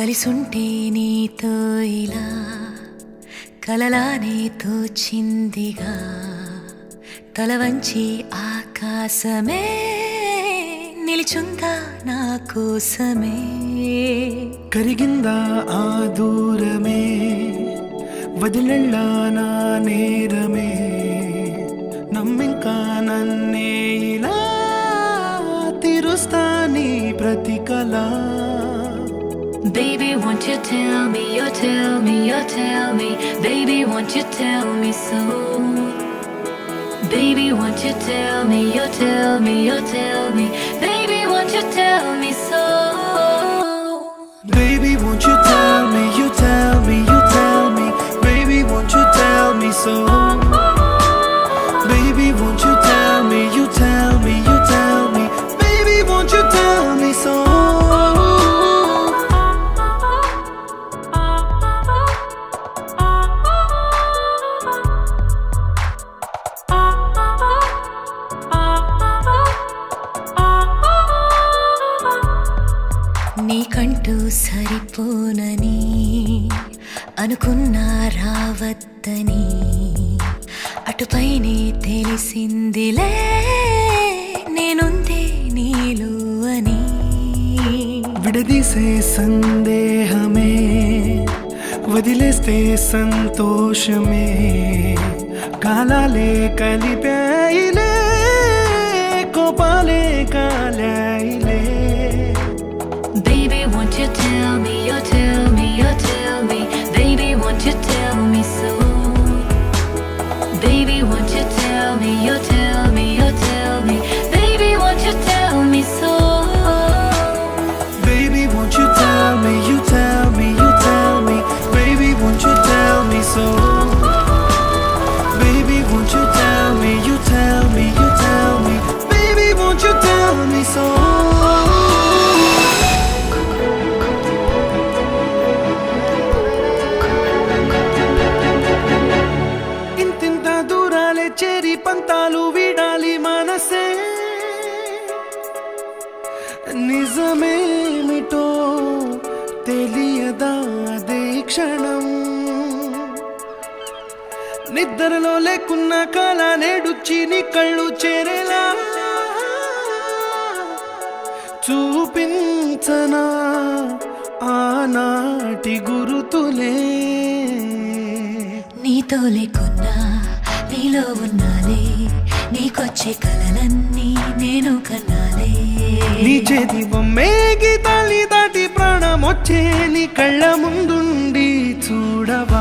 కలిసుంటే నీతో ఇలా కలలానే తోచిందిగా తల వంచి ఆకాశమే నిలిచుందా నా కోసమే కరిగిందా ఆ దూరమే వదిలెళ్ళా నా నేరమే నమ్మింకా నన్నే ఇలా తీరుస్తా నీ ప్రతి కళ Baby, won't you tell me, you tell me, you tell me. Baby, won't you tell me so? Baby, won't you tell me, you tell me, you tell me. Baby, won't you tell me so? Baby, won't you tell me, you tell me, you tell me. Baby, won't you tell me so? Baby, won't you tell me, you tell me, you tell me. Baby, won't you tell me so? నీకంటూ సరిపోనని అనుకున్నా రావద్దని అటుపైనే తెలిసిందిలే నేనుందే నీలో అని విడదీసే సందేహమే వదిలేస్తే సంతోషమే కాలాలే కలిపాయిలే కోపాలే కాలాయిలే Baby, won't you tell me, you tell me, you tell me. Baby, won't you tell me so? Baby, won't you tell me, you tell me, you tell me. Baby, won't you tell me so? Baby, won't you tell me, you tell me, you tell me. Baby, won't you tell me so? Baby, won't you tell me, you tell me, you tell me. Baby, won't you tell me so? ఇంతింత దూరాలే చేరి పంతాలు వీడాలి మనసే నిజమేమిటో తెలియదా అదే క్షణం నిద్రలో లేకున్న కళ నేడుచ్చి నీ కళ్ళు చేరేలా చూపించనా ఆనాటి గురుతులే నీతో లేకున్నా నీలో ఉన్నాలే నీకొచ్చే కలలన్నీ నేను కన్నాలే నీ చేతి బొమ్మే గీతాలి దాటి ప్రాణం వచ్చే నీ కళ్ళ ముందుండి చూడవా